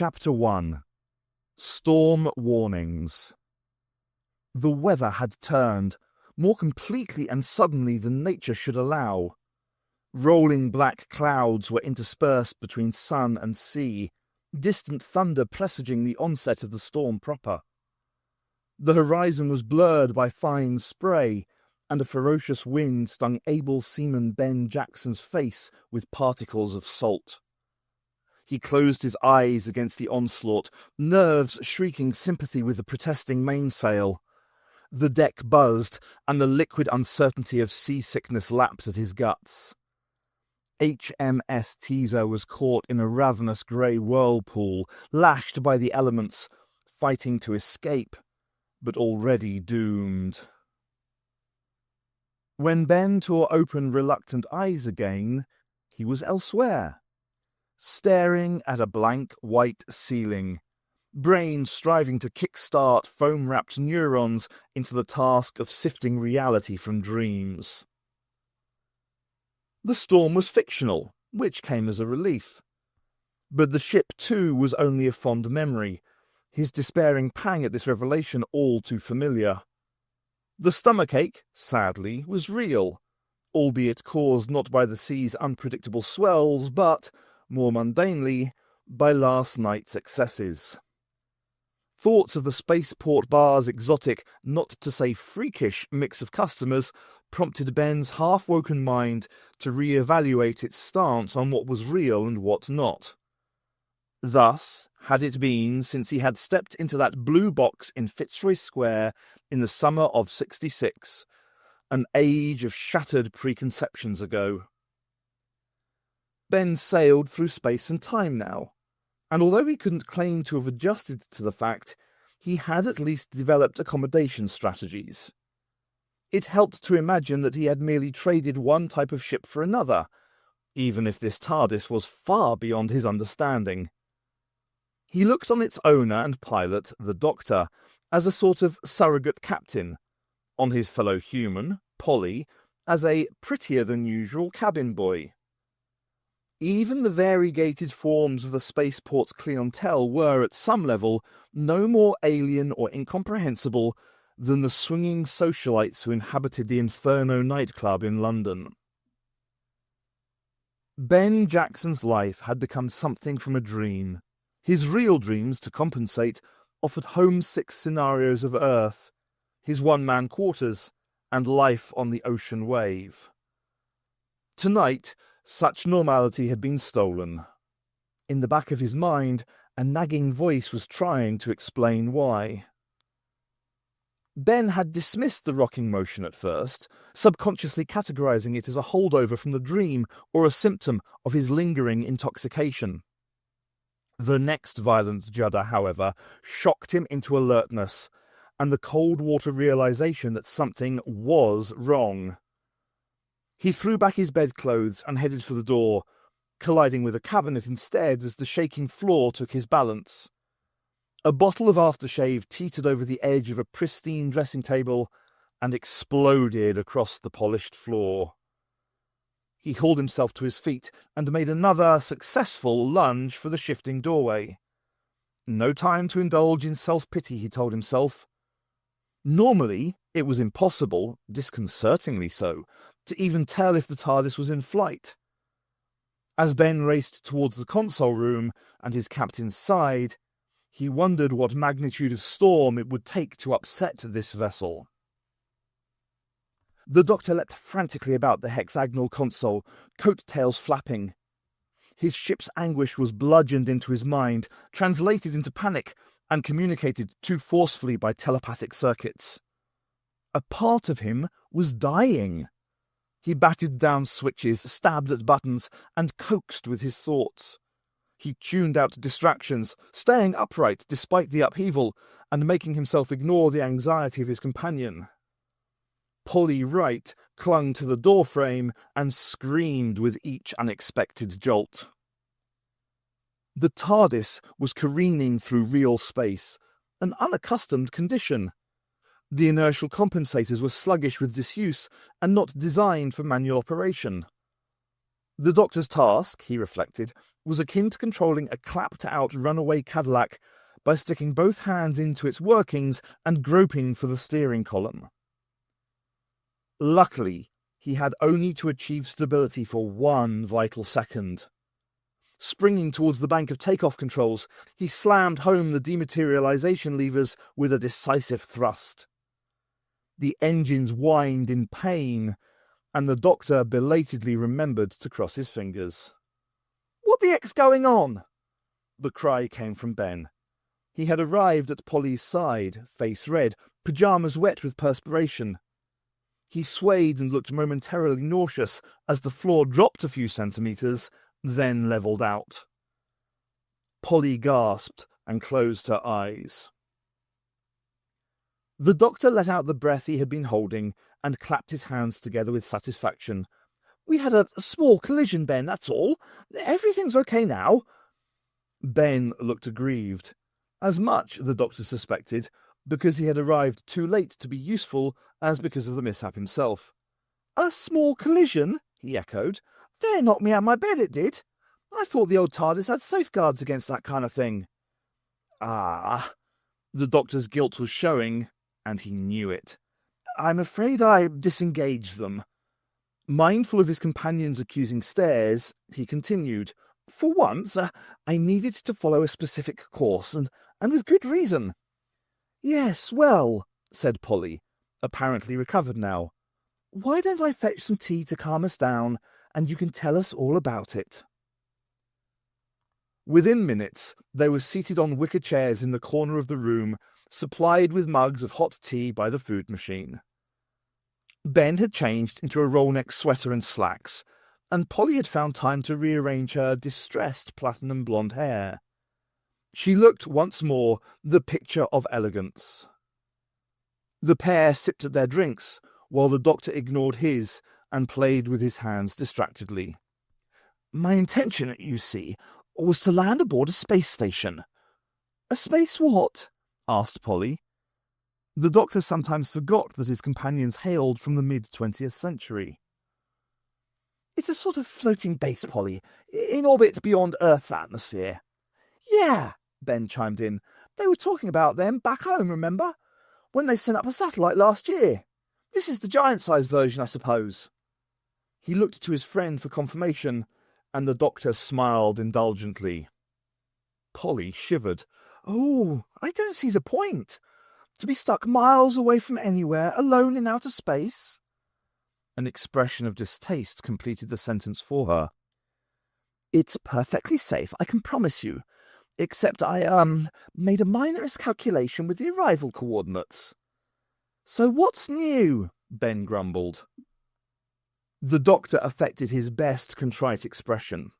Chapter 1. Storm Warnings. The weather had turned, more completely and suddenly than nature should allow. Rolling black clouds were interspersed between sun and sea, distant thunder presaging the onset of the storm proper. The horizon was blurred by fine spray, and a ferocious wind stung able seaman Ben Jackson's face with particles of salt. He closed his eyes against the onslaught, nerves shrieking sympathy with the protesting mainsail. The deck buzzed, and the liquid uncertainty of seasickness lapped at his guts. HMS Teaser was caught in a ravenous grey whirlpool, lashed by the elements, fighting to escape, but already doomed. When Ben tore open reluctant eyes again, he was elsewhere, staring at a blank white ceiling, brain striving to kick-start foam-wrapped neurons into the task of sifting reality from dreams. The storm was fictional, which came as a relief. But the ship, too, was only a fond memory, his despairing pang at this revelation all too familiar. The stomachache, sadly, was real, albeit caused not by the sea's unpredictable swells, but, more mundanely, by last night's excesses. Thoughts of the spaceport bar's exotic, not to say freakish, mix of customers prompted Ben's half-woken mind to re-evaluate its stance on what was real and what not. Thus had it been since he had stepped into that blue box in Fitzroy Square in the summer of '66, an age of shattered preconceptions ago. Ben sailed through space and time now, and although he couldn't claim to have adjusted to the fact, he had at least developed accommodation strategies. It helped to imagine that he had merely traded one type of ship for another, even if this TARDIS was far beyond his understanding. He looked on its owner and pilot, the Doctor, as a sort of surrogate captain, on his fellow human, Polly, as a prettier-than-usual cabin boy. Even the variegated forms of the spaceport's clientele were, at some level, no more alien or incomprehensible than the swinging socialites who inhabited the Inferno nightclub in London. Ben Jackson's life had become something from a dream. His real dreams, to compensate, offered homesick scenarios of Earth, his one-man quarters, and life on the ocean wave. Tonight, such normality had been stolen. In the back of his mind, a nagging voice was trying to explain why. Ben had dismissed the rocking motion at first, subconsciously categorizing it as a holdover from the dream or a symptom of his lingering intoxication. The next violent judder, however, shocked him into alertness, and the cold water realization that something was wrong. He threw back his bedclothes and headed for the door, colliding with a cabinet instead as the shaking floor took his balance. A bottle of aftershave teetered over the edge of a pristine dressing table and exploded across the polished floor. He hauled himself to his feet and made another successful lunge for the shifting doorway. No time to indulge in self-pity, he told himself. Normally, it was impossible, disconcertingly so, to even tell if the TARDIS was in flight. As Ben raced towards the console room and his captain's side, he wondered what magnitude of storm it would take to upset this vessel. The Doctor leapt frantically about the hexagonal console, coat-tails flapping. His ship's anguish was bludgeoned into his mind, translated into panic, and communicated too forcefully by telepathic circuits. A part of him was dying. He batted down switches, stabbed at buttons, and coaxed with his thoughts. He tuned out distractions, staying upright despite the upheaval, and making himself ignore the anxiety of his companion. Polly Wright clung to the doorframe and screamed with each unexpected jolt. The TARDIS was careening through real space, an unaccustomed condition. The inertial compensators were sluggish with disuse and not designed for manual operation. The Doctor's task, he reflected, was akin to controlling a clapped-out runaway Cadillac by sticking both hands into its workings and groping for the steering column. Luckily, he had only to achieve stability for one vital second. Springing towards the bank of takeoff controls, he slammed home the dematerialization levers with a decisive thrust. The engines whined in pain, and the doctor belatedly remembered to cross his fingers. "What the heck's going on?" The cry came from Ben. He had arrived at Polly's side, face red, pyjamas wet with perspiration. He swayed and looked momentarily nauseous as the floor dropped a few centimeters, then leveled out. Polly gasped and closed her eyes. The doctor let out the breath he had been holding and clapped his hands together with satisfaction. "We had a small collision, Ben, that's all. Everything's okay now." Ben looked aggrieved. As much, the doctor suspected, because he had arrived too late to be useful as because of the mishap himself. "A small collision?" he echoed. "There knocked me out of my bed, it did. I thought the old TARDIS had safeguards against that kind of thing." Ah, the doctor's guilt was showing, and he knew it. "I'm afraid I disengaged them." Mindful of his companion's accusing stares, he continued, "For once, I needed to follow a specific course, and with good reason." "Yes, well," said Polly, apparently recovered now. "Why don't I fetch some tea to calm us down, and you can tell us all about it?" Within minutes, they were seated on wicker chairs in the corner of the room, supplied with mugs of hot tea by the food machine. Ben had changed into a roll-neck sweater and slacks, and Polly had found time to rearrange her distressed platinum blonde hair. She looked once more the picture of elegance. The pair sipped at their drinks, while the doctor ignored his and played with his hands distractedly. "My intention, you see, was to land aboard a space station." "A space what?" asked Polly. The doctor sometimes forgot that his companions hailed from the mid-20th century. "It's a sort of floating base, Polly, in orbit beyond Earth's atmosphere." "Yeah," Ben chimed in. "They were talking about them back home, remember? When they sent up a satellite last year. This is the giant-sized version, I suppose." He looked to his friend for confirmation, and the doctor smiled indulgently. Polly shivered. "Oh, I don't see the point. To be stuck miles away from anywhere, alone in outer space?" An expression of distaste completed the sentence for her. "It's perfectly safe, I can promise you. Except I, made a minor miscalculation with the arrival coordinates." "So what's new?" Ben grumbled. The doctor affected his best contrite expression.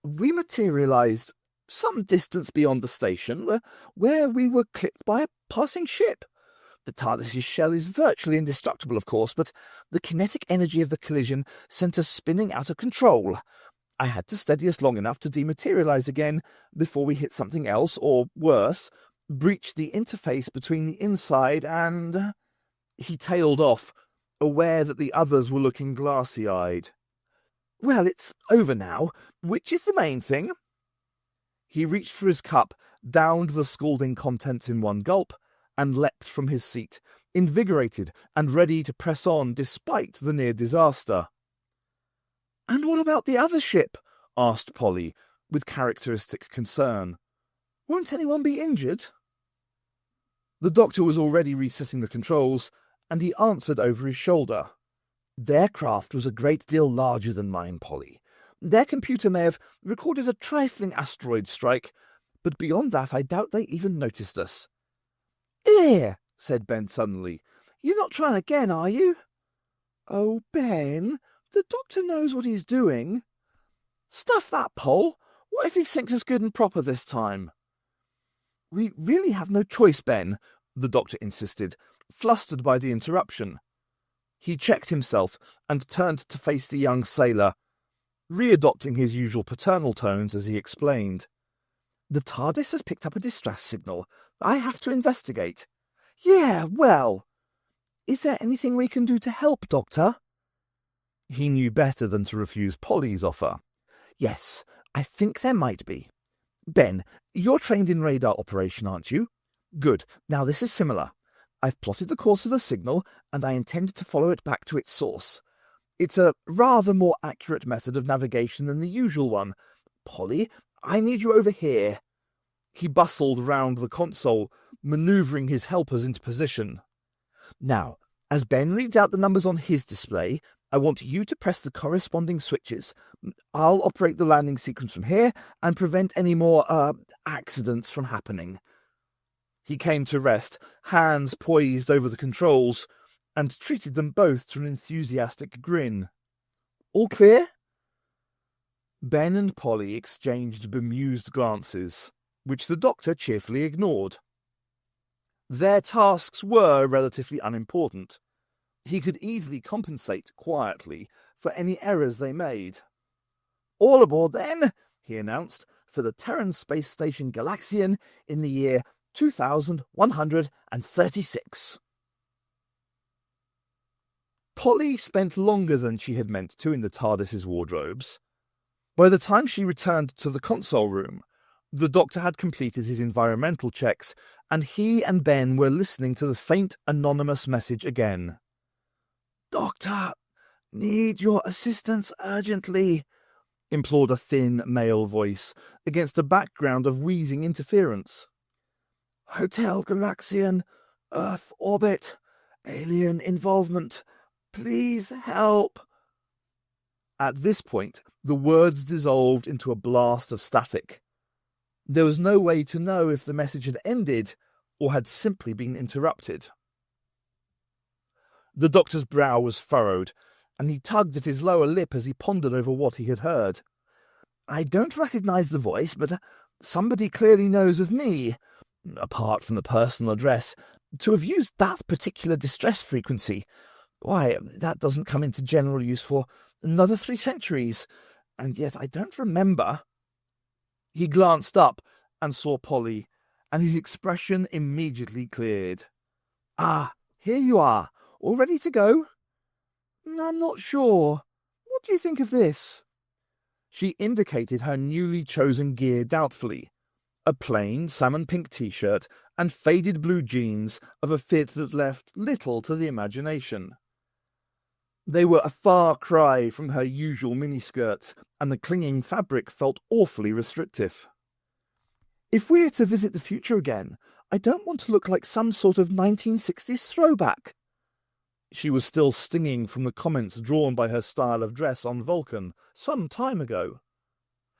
"We materialized some distance beyond the station, where we were clipped by a passing ship. The TARDIS's shell is virtually indestructible, of course, but the kinetic energy of the collision sent us spinning out of control. I had to steady us long enough to dematerialize again before we hit something else, or worse, breached the interface between the inside and—" He tailed off, aware that the others were looking glassy-eyed. "Well, it's over now, which is the main thing." He reached for his cup, downed the scalding contents in one gulp, and leapt from his seat, invigorated and ready to press on despite the near disaster. "And what about the other ship?" asked Polly, with characteristic concern. "Won't anyone be injured?" The doctor was already resetting the controls, and he answered over his shoulder. "Their craft was a great deal larger than mine, Polly. Their computer may have recorded a trifling asteroid strike, but beyond that I doubt they even noticed us." "Here," said Ben suddenly. "You're not trying again, are you?" "Oh, Ben, the doctor knows what he's doing." "Stuff that, Pol. What if he sinks us good and proper this time?" "We really have no choice, Ben," the doctor insisted, flustered by the interruption. He checked himself and turned to face the young sailor, readopting his usual paternal tones as he explained. "The TARDIS has picked up a distress signal. I have to investigate." "Yeah, well, is there anything we can do to help, Doctor?" He knew better than to refuse Polly's offer. "Yes, I think there might be. Ben, you're trained in radar operation, aren't you? Good. Now this is similar. I've plotted the course of the signal, and I intend to follow it back to its source. It's a rather more accurate method of navigation than the usual one. Polly, I need you over here. He bustled round the console, manoeuvring his helpers into position. Now, as Ben reads out the numbers on his display, I want you to press the corresponding switches. I'll operate the landing sequence from here and prevent any more, accidents from happening. He came to rest, hands poised over the controls, and treated them both to an enthusiastic grin. All clear? Ben and Polly exchanged bemused glances, which the doctor cheerfully ignored. Their tasks were relatively unimportant. He could easily compensate quietly for any errors they made. All aboard, then, he announced, for the Terran Space Station Galaxian in the year 2136. Polly spent longer than she had meant to in the TARDIS's wardrobes. By the time she returned to the console room, the doctor had completed his environmental checks, and he and Ben were listening to the faint, anonymous message again. "Doctor, need your assistance urgently," implored a thin male voice, against a background of wheezing interference. "Hotel Galaxian, Earth orbit, alien involvement. Please help." At this point, the words dissolved into a blast of static. There was no way to know if the message had ended or had simply been interrupted. The doctor's brow was furrowed, and he tugged at his lower lip as he pondered over what he had heard. "I don't recognize the voice, but somebody clearly knows of me, apart from the personal address. To have used that particular distress frequency, why, that doesn't come into general use for another 3 centuries, and yet I don't remember." He glanced up and saw Polly, and his expression immediately cleared. "Ah, here you are, all ready to go?" "I'm not sure. What do you think of this?" She indicated her newly chosen gear doubtfully. A plain salmon-pink t-shirt and faded blue jeans of a fit that left little to the imagination. They were a far cry from her usual miniskirts, and the clinging fabric felt awfully restrictive. "If we're to visit the future again, I don't want to look like some sort of 1960s throwback." She was still stinging from the comments drawn by her style of dress on Vulcan some time ago.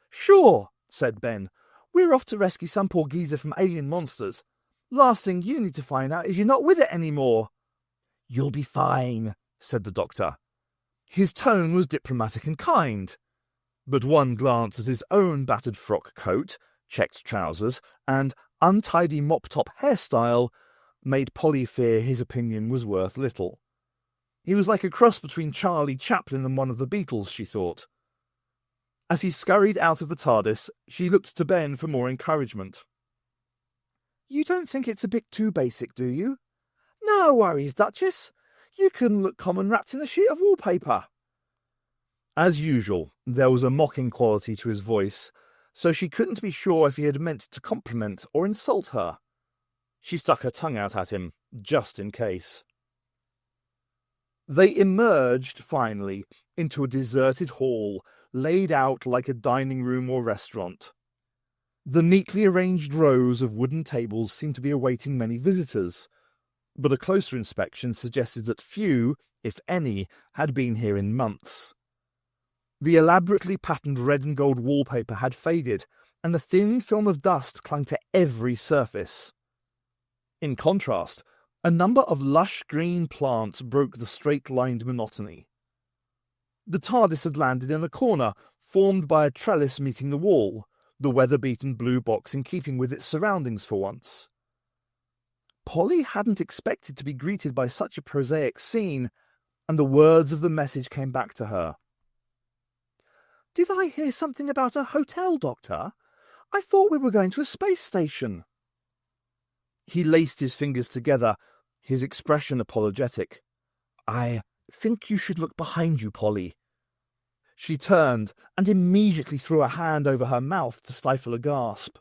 "Sure," said Ben. "We're off to rescue some poor geezer from alien monsters. Last thing you need to find out is you're not with it anymore." "You'll be fine," said the doctor. His tone was diplomatic and kind, but one glance at his own battered frock coat, checked trousers, and untidy mop-top hairstyle made Polly fear his opinion was worth little. He was like a cross between Charlie Chaplin and one of the Beatles, she thought. As he scurried out of the TARDIS, she looked to Ben for more encouragement. "You don't think it's a bit too basic, do you?" "No worries, Duchess. You couldn't look common wrapped in a sheet of wallpaper." As usual, there was a mocking quality to his voice, so she couldn't be sure if he had meant to compliment or insult her. She stuck her tongue out at him, just in case. They emerged, finally, into a deserted hall, laid out like a dining room or restaurant. The neatly arranged rows of wooden tables seemed to be awaiting many visitors, but a closer inspection suggested that few, if any, had been here in months. The elaborately patterned red and gold wallpaper had faded, and a thin film of dust clung to every surface. In contrast, a number of lush green plants broke the straight-lined monotony. The TARDIS had landed in a corner, formed by a trellis meeting the wall, the weather-beaten blue box in keeping with its surroundings for once. Polly hadn't expected to be greeted by such a prosaic scene, and the words of the message came back to her. "Did I hear something about a hotel, Doctor? I thought we were going to a space station." He laced his fingers together, his expression apologetic. "I think you should look behind you, Polly." She turned and immediately threw a hand over her mouth to stifle a gasp.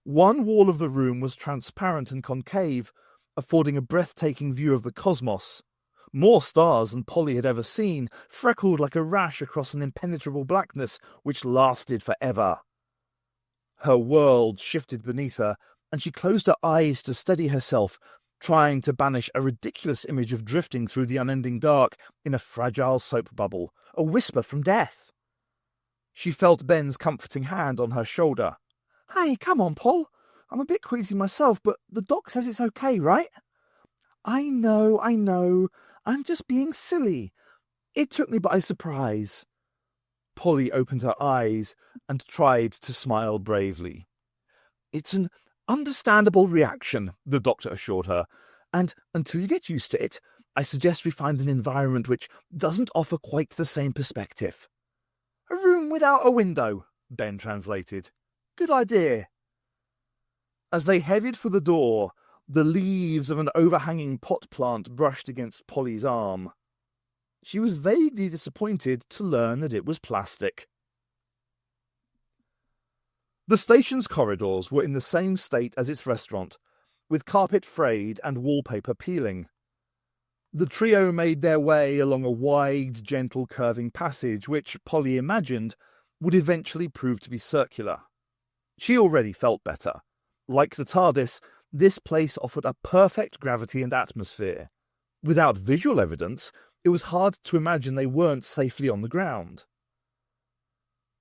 One wall of the room was transparent and concave, affording a breathtaking view of the cosmos. More stars than Polly had ever seen, freckled like a rash across an impenetrable blackness which lasted forever. Her world shifted beneath her, and she closed her eyes to steady herself, trying to banish a ridiculous image of drifting through the unending dark in a fragile soap bubble, a whisper from death. She felt Ben's comforting hand on her shoulder. "Hey, come on, Paul. I'm a bit queasy myself, but the doc says it's okay, right?" I know. I'm just being silly. It took me by surprise." Polly opened her eyes and tried to smile bravely. "It's an understandable reaction," the doctor assured her, "and until you get used to it, I suggest we find an environment which doesn't offer quite the same perspective." "A room without a window," Ben translated. "Good idea." As they headed for the door, the leaves of an overhanging pot plant brushed against Polly's arm. She was vaguely disappointed to learn that it was plastic. The station's corridors were in the same state as its restaurant, with carpet frayed and wallpaper peeling. The trio made their way along a wide, gentle curving passage which, Polly imagined, would eventually prove to be circular. She already felt better. Like the TARDIS, this place offered a perfect gravity and atmosphere. Without visual evidence, it was hard to imagine they weren't safely on the ground.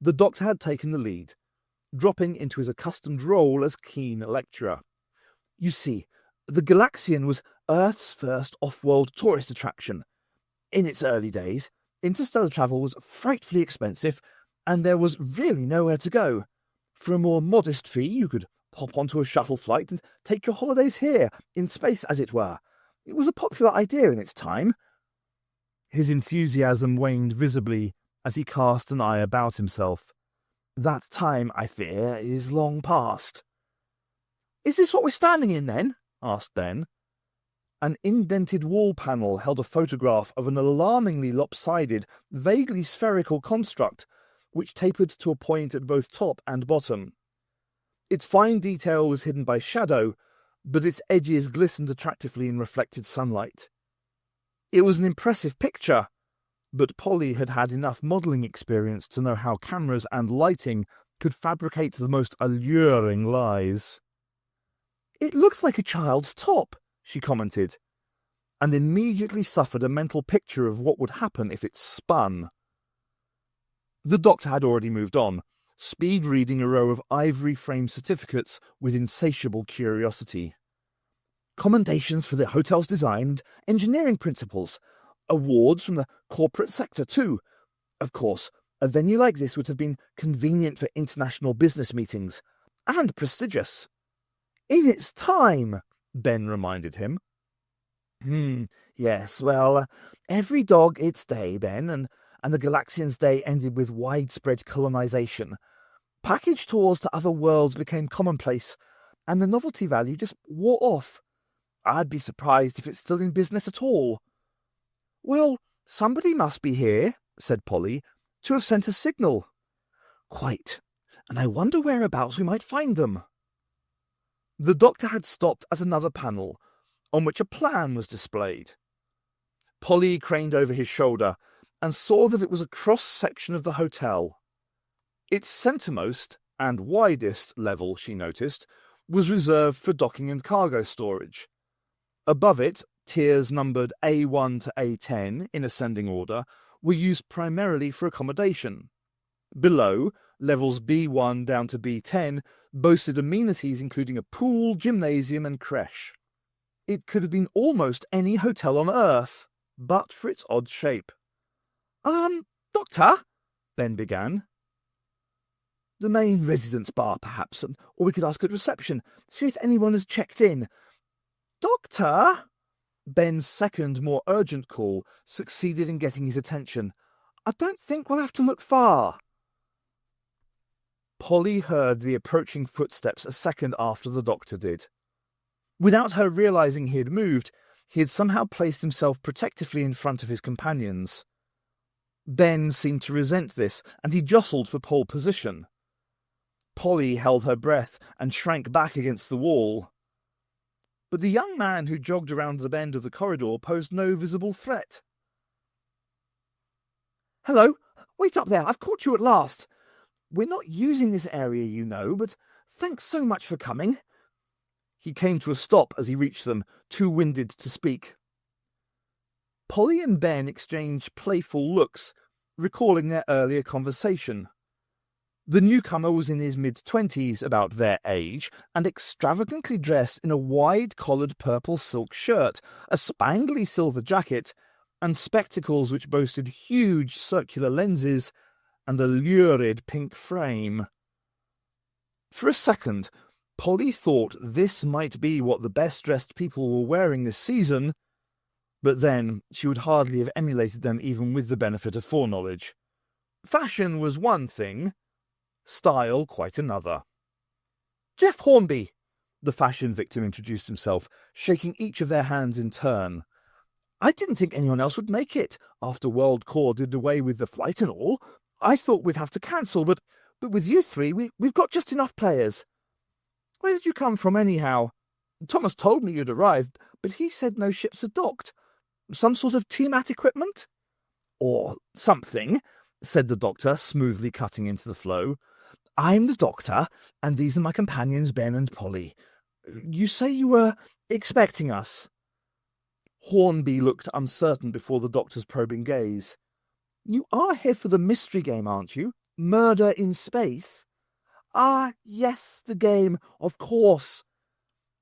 The doctor had taken the lead, dropping into his accustomed role as keen lecturer. You see, the Galaxian was Earth's first off-world tourist attraction. In its early days, interstellar travel was frightfully expensive, and there was really nowhere to go. For a more modest fee, you could hop onto a shuttle flight and take your holidays here, in space as it were. It was a popular idea in its time. His enthusiasm waned visibly as he cast an eye about himself. That time, I fear, is long past. "Is this what we're standing in, then?" asked Ben. An indented wall panel held a photograph of an alarmingly lopsided, vaguely spherical construct, which tapered to a point at both top and bottom. Its fine detail was hidden by shadow, but its edges glistened attractively in reflected sunlight. It was an impressive picture, but Polly had had enough modelling experience to know how cameras and lighting could fabricate the most alluring lies. "It looks like a child's top," she commented, and immediately suffered a mental picture of what would happen if it spun. The doctor had already moved on, speed-reading a row of ivory-framed certificates with insatiable curiosity. Commendations for the hotel's design and engineering principles. Awards from the corporate sector, too. Of course, a venue like this would have been convenient for international business meetings, and prestigious. "In its time," Ben reminded him. Yes, well, every dog its day, Ben, and the Galaxian's day ended with widespread colonization. Package tours to other worlds became commonplace, and the novelty value just wore off. I'd be surprised if it's still in business at all." "Well, somebody must be here," said Polly, "to have sent a signal." "Quite, and I wonder whereabouts we might find them." The doctor had stopped at another panel, on which a plan was displayed. Polly craned over his shoulder and saw that it was a cross-section of the hotel. Its centremost and widest level, she noticed, was reserved for docking and cargo storage. Above it, tiers numbered A1 to A10 in ascending order were used primarily for accommodation. Below, levels B1 down to B10 boasted amenities including a pool, gymnasium, and creche. It could have been almost any hotel on Earth, but for its odd shape. Doctor?" Ben began. "The main residence bar, perhaps, or we could ask at reception, see if anyone has checked in." "Doctor?" Ben's second, more urgent call succeeded in getting his attention. "I don't think we'll have to look far." Polly heard the approaching footsteps a second after the doctor did. Without her realizing he had moved, he had somehow placed himself protectively in front of his companions. Ben seemed to resent this, and he jostled for pole position. Polly held her breath and shrank back against the wall. But the young man who jogged around the bend of the corridor posed no visible threat. "Hello, wait up there, I've caught you at last. We're not using this area, you know, but thanks so much for coming." He came to a stop as he reached them, too winded to speak. Polly and Ben exchanged playful looks, recalling their earlier conversation. The newcomer was in his mid-20s, about their age, and extravagantly dressed in a wide-collared purple silk shirt, a spangly silver jacket, and spectacles which boasted huge circular lenses and a lurid pink frame. For a second, Polly thought this might be what the best-dressed people were wearing this season, but then she would hardly have emulated them even with the benefit of foreknowledge. Fashion was one thing, style quite another. "Jeff Hornby," the fashion victim introduced himself, shaking each of their hands in turn. "I didn't think anyone else would make it, after World Corps did away with the flight and all. I thought we'd have to cancel, but with you three, we've got just enough players. Where did you come from, anyhow? Thomas told me you'd arrived, but he said no ships had docked. Some sort of Tiamat equipment?" "Or something," said the doctor, smoothly cutting into the flow. "I'm the doctor, and these are my companions Ben and Polly. You say you were expecting us?" Hornby looked uncertain before the doctor's probing gaze. "You are here for the mystery game, aren't you? Murder in Space?" "Ah, yes, the game, of course."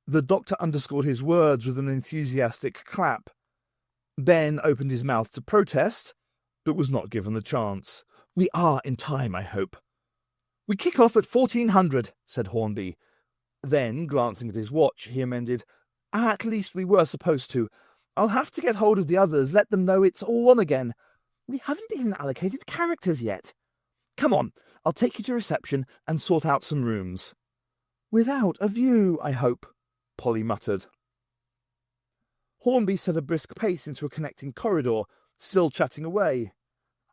The doctor underscored his words with an enthusiastic clap. Ben opened his mouth to protest, but was not given the chance. "We are in time, I hope." "We kick off at 1400, said Hornby. Then, glancing at his watch, he amended, "At least we were supposed to. I'll have to get hold of the others, let them know it's all on again. We haven't even allocated characters yet. Come on, I'll take you to reception and sort out some rooms." "Without a view, I hope," Polly muttered. Hornby set a brisk pace into a connecting corridor, still chatting away.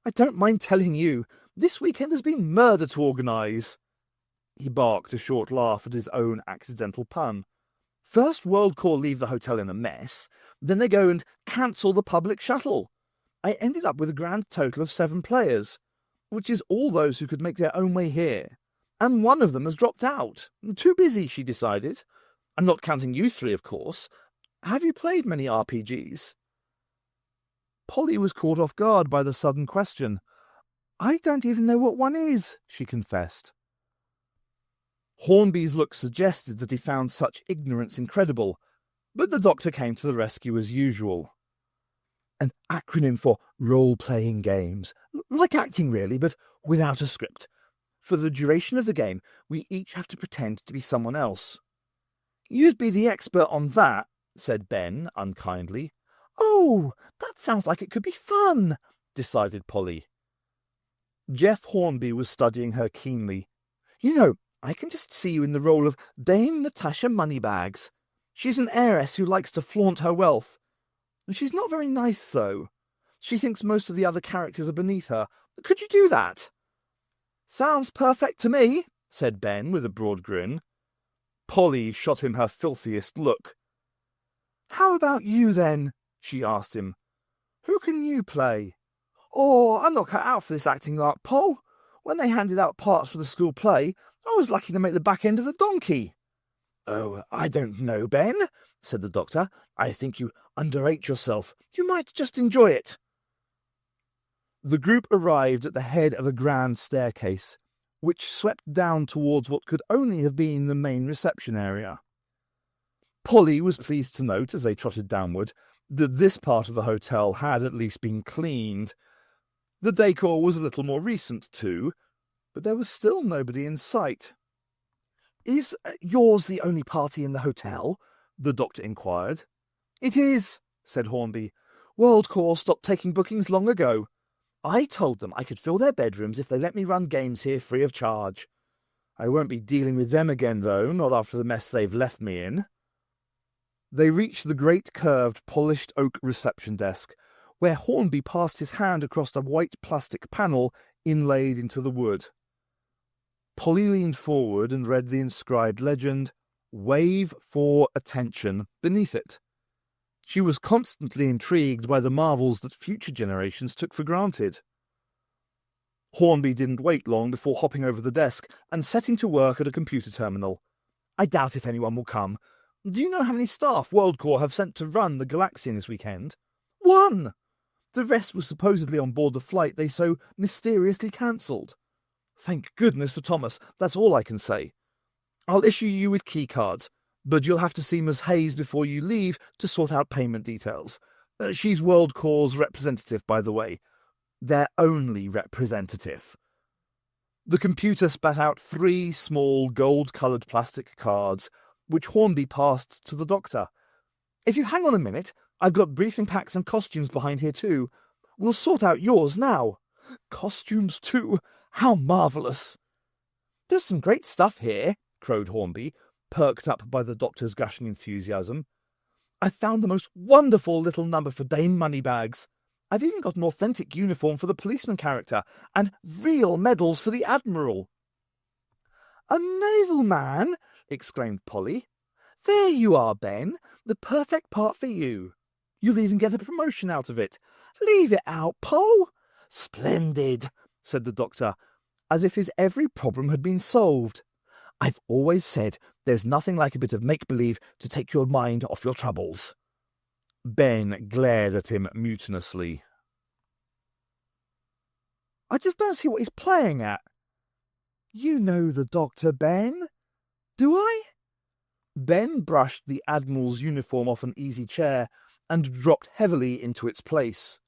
"I don't mind telling you, this weekend has been murder to organise." He barked a short laugh at his own accidental pun. "First World Corps leave the hotel in a mess, then they go and cancel the public shuttle. I ended up with a grand total of 7 players, which is all those who could make their own way here. And one of them has dropped out. Too busy, she decided. I'm not counting you three, of course. Have you played many RPGs?" Polly was caught off guard by the sudden question. "I don't even know what one is," she confessed. Hornby's look suggested that he found such ignorance incredible, but the doctor came to the rescue as usual. "An acronym for role-playing games. Like acting, really, but without a script. For the duration of the game, we each have to pretend to be someone else." "You'd be the expert on that," said Ben, unkindly. "Oh, that sounds like it could be fun," decided Polly. Jeff Hornby was studying her keenly. "You know, I can just see you in the role of Dame Natasha Moneybags. She's an heiress who likes to flaunt her wealth. She's not very nice, though. She thinks most of the other characters are beneath her. Could you do that?" "Sounds perfect to me," said Ben with a broad grin. Polly shot him her filthiest look. "How about you, then?" she asked him. "Who can you play?" "Oh, I'm not cut out for this acting lark, Poll. When they handed out parts for the school play, I was lucky to make the back end of the donkey." "Oh, I don't know, Ben," said the doctor. "I think you underrate yourself. You might just enjoy it." The group arrived at the head of a grand staircase, which swept down towards what could only have been the main reception area. Polly was pleased to note, as they trotted downward, that this part of the hotel had at least been cleaned. The decor was a little more recent, too, but there was still nobody in sight. "Is yours the only party in the hotel?" the doctor inquired. "It is," said Hornby. "World Corps stopped taking bookings long ago. I told them I could fill their bedrooms if they let me run games here free of charge. I won't be dealing with them again, though, not after the mess they've left me in." They reached the great curved, polished oak reception desk, where Hornby passed his hand across a white plastic panel inlaid into the wood. Polly leaned forward and read the inscribed legend, "Wave for Attention," beneath it. She was constantly intrigued by the marvels that future generations took for granted. Hornby didn't wait long before hopping over the desk and setting to work at a computer terminal. "I doubt if anyone will come. Do you know how many staff WorldCorps have sent to run the Galaxian this weekend?" "One! The rest was supposedly on board the flight they so mysteriously cancelled." "Thank goodness for Thomas, that's all I can say. I'll issue you with key cards, but you'll have to see Ms. Hayes before you leave to sort out payment details. She's WorldCorps' representative, by the way. Their only representative." The computer spat out 3 small gold-coloured plastic cards, which Hornby passed to the doctor. "If you hang on a minute, I've got briefing packs and costumes behind here too. We'll sort out yours now." "Costumes too? How marvellous!" "There's some great stuff here," crowed Hornby, perked up by the doctor's gushing enthusiasm. "I found the most wonderful little number for Dame Moneybags. I've even got an authentic uniform for the policeman character, and real medals for the Admiral." "A naval man!" exclaimed Polly. "There you are, Ben. The perfect part for you. You'll even get a promotion out of it. Leave it out, Poll." "Splendid," said the doctor, as if his every problem had been solved. "I've always said there's nothing like a bit of make-believe to take your mind off your troubles." Ben glared at him mutinously. "I just don't see what he's playing at." "You know the doctor, Ben." "Do I?" Ben brushed the Admiral's uniform off an easy chair and dropped heavily into its place.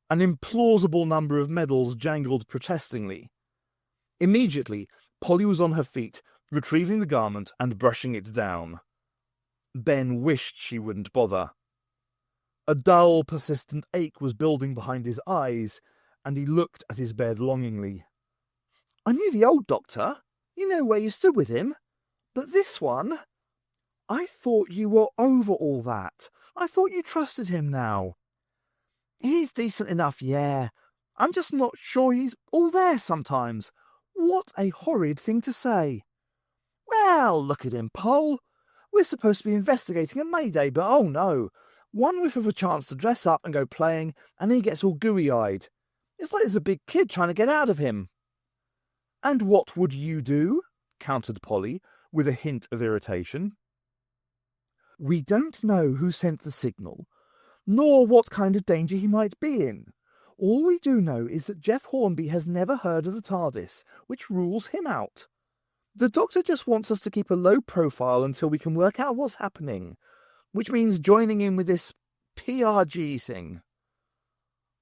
An implausible number of medals jangled protestingly. Immediately, Polly was on her feet, retrieving the garment and brushing it down. Ben wished she wouldn't bother. A dull, persistent ache was building behind his eyes, and he looked at his bed longingly. "I knew the old doctor. You know where you stood with him. But this one... I thought you were over all that. I thought you trusted him now." "He's decent enough, yeah. I'm just not sure he's all there sometimes." "What a horrid thing to say." "Well, look at him, Poll. We're supposed to be investigating a Mayday, but oh no. One whiff of a chance to dress up and go playing, and he gets all gooey-eyed. It's like there's a big kid trying to get out of him." "And what would you do?" countered Polly, with a hint of irritation. "We don't know who sent the signal, nor what kind of danger he might be in. All we do know is that Jeff Hornby has never heard of the TARDIS, which rules him out. The Doctor just wants us to keep a low profile until we can work out what's happening, which means joining in with this PRG thing."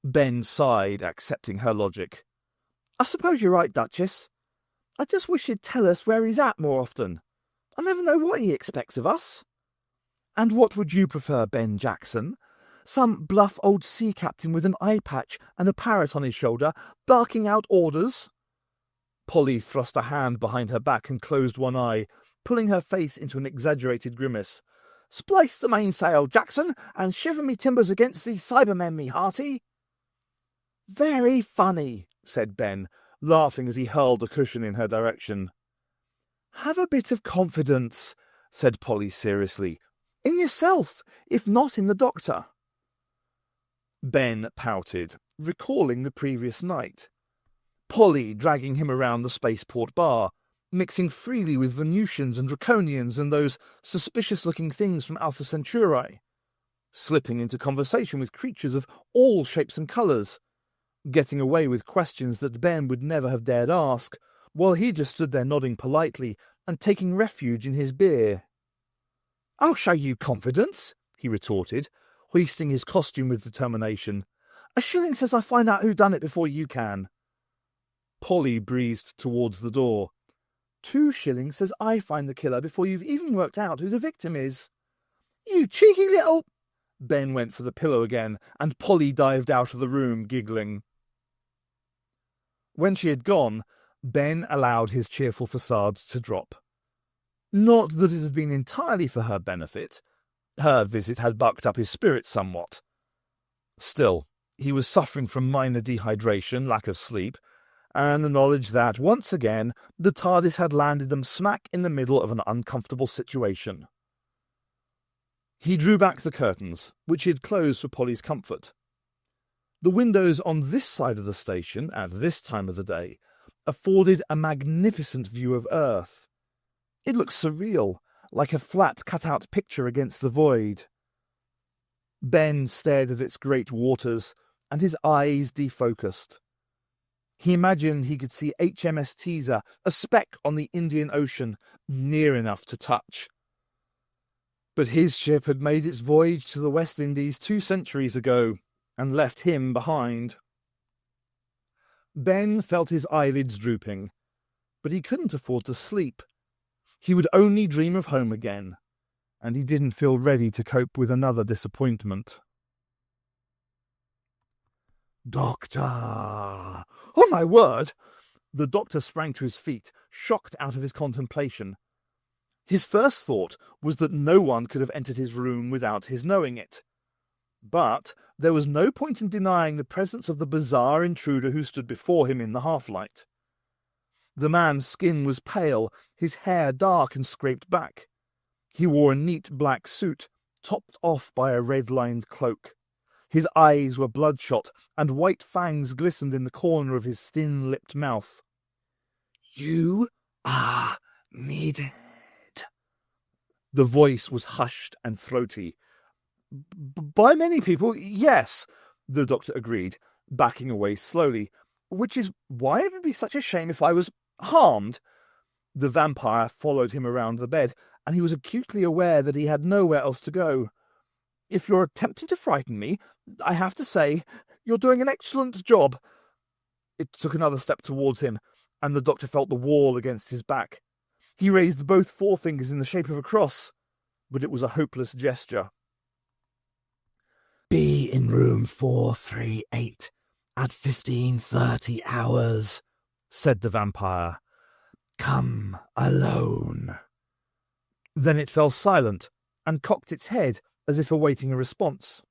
Ben sighed, accepting her logic. "I suppose you're right, Duchess. I just wish he'd tell us where he's at more often. I never know what he expects of us." "And what would you prefer, Ben Jackson? Some bluff old sea captain with an eye patch and a parrot on his shoulder, barking out orders?" Polly thrust a hand behind her back and closed one eye, pulling her face into an exaggerated grimace. "Splice the mainsail, Jackson, and shiver me timbers against these Cybermen, me hearty." "Very funny," said Ben, laughing as he hurled a cushion in her direction. "Have a bit of confidence," said Polly seriously. "In yourself, if not in the Doctor." Ben pouted, recalling the previous night. Polly dragging him around the spaceport bar, mixing freely with Venusians and Draconians and those suspicious-looking things from Alpha Centauri, slipping into conversation with creatures of all shapes and colours, getting away with questions that Ben would never have dared ask, while he just stood there nodding politely and taking refuge in his beer. "I'll show you confidence," he retorted, hoisting his costume with determination. "A shilling says I find out who done it before you can." Polly breezed towards the door. "2 shillings says I find the killer before you've even worked out who the victim is." "You cheeky little—" Ben went for the pillow again, and Polly dived out of the room, giggling. When she had gone, Ben allowed his cheerful facade to drop. Not that it had been entirely for her benefit. Her visit had bucked up his spirits somewhat. Still, he was suffering from minor dehydration, lack of sleep, and the knowledge that, once again, the TARDIS had landed them smack in the middle of an uncomfortable situation. He drew back the curtains, which he had closed for Polly's comfort. The windows on this side of the station, at this time of the day, afforded a magnificent view of Earth. It looked surreal, like a flat cut-out picture against the void. Ben stared at its great waters, and his eyes defocused. He imagined he could see HMS Teaser, a speck on the Indian Ocean, near enough to touch. But his ship had made its voyage to the West Indies 2 centuries ago, and left him behind. Ben felt his eyelids drooping, but he couldn't afford to sleep. He would only dream of home again, and he didn't feel ready to cope with another disappointment. "Doctor! Oh, my word!" The doctor sprang to his feet, shocked out of his contemplation. His first thought was that no one could have entered his room without his knowing it. But there was no point in denying the presence of the bizarre intruder who stood before him in the half-light. The man's skin was pale, his hair dark and scraped back. He wore a neat black suit, topped off by a red-lined cloak. His eyes were bloodshot, and white fangs glistened in the corner of his thin-lipped mouth. "You are needed." The voice was hushed and throaty. "By many people, yes," the doctor agreed, backing away slowly, "which is why it would be such a shame if I was harmed." The vampire followed him around the bed, and he was acutely aware that he had nowhere else to go. "If you're attempting to frighten me, I have to say, you're doing an excellent job." It took another step towards him, and the doctor felt the wall against his back. He raised both forefingers in the shape of a cross, but it was a hopeless gesture. "Be in room 438 at 15:30 hours, said the vampire. "Come alone." Then it fell silent and cocked its head as if awaiting a response.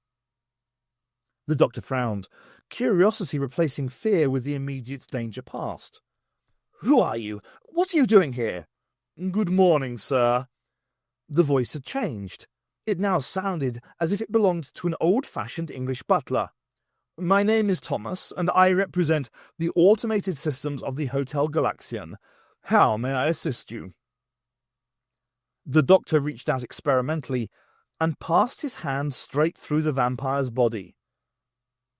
The doctor frowned, curiosity replacing fear with the immediate danger past. "Who are you? What are you doing here?" "Good morning, sir." The voice had changed. It now sounded as if it belonged to an old-fashioned English butler. "My name is Thomas, and I represent the automated systems of the Hotel Galaxian. How may I assist you?" The doctor reached out experimentally and passed his hand straight through the vampire's body.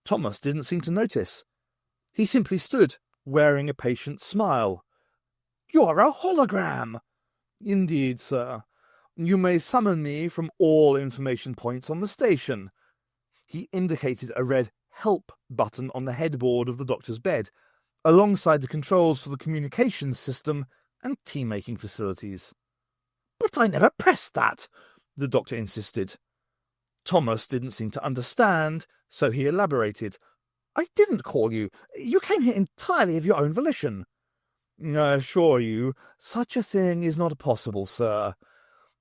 Thomas didn't seem to notice. He simply stood, wearing a patient smile. "You're a hologram!" "Indeed, sir. You may summon me from all information points on the station." He indicated a red "Help" button on the headboard of the doctor's bed, alongside the controls for the communications system and tea-making facilities. "But I never pressed that," the doctor insisted. Thomas didn't seem to understand, so he elaborated. "I didn't call you. You came here entirely of your own volition." "I assure you, such a thing is not possible, sir.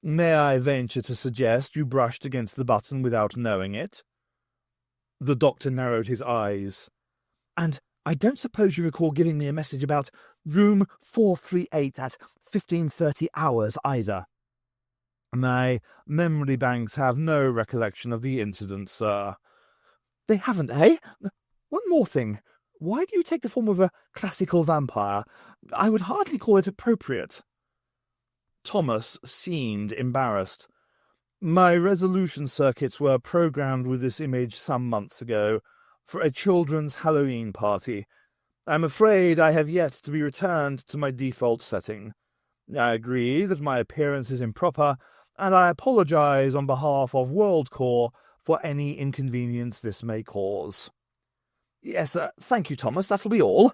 May I venture to suggest you brushed against the button without knowing it?" The doctor narrowed his eyes. "And I don't suppose you recall giving me a message about room 438 at 15:30 hours either?" "My memory banks have no recollection of the incident, sir." "They haven't, eh? One more thing. Why do you take the form of a classical vampire? I would hardly call it appropriate." Thomas seemed embarrassed. "My resolution circuits were programmed with this image some months ago, for a children's Halloween party. I'm afraid I have yet to be returned to my default setting. I agree that my appearance is improper, and I apologize on behalf of WorldCore for any inconvenience this may cause." "Yes, thank you, Thomas, that will be all."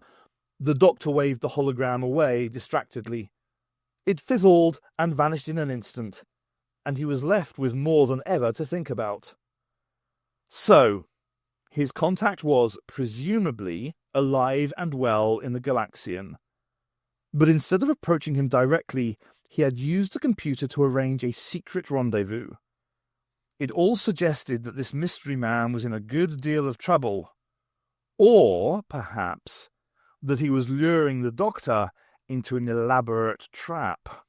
The doctor waved the hologram away distractedly. It fizzled and vanished in an instant, and he was left with more than ever to think about. So, his contact was, presumably, alive and well in the Galaxian. But instead of approaching him directly, he had used the computer to arrange a secret rendezvous. It all suggested that this mystery man was in a good deal of trouble, or perhaps that he was luring the doctor into an elaborate trap.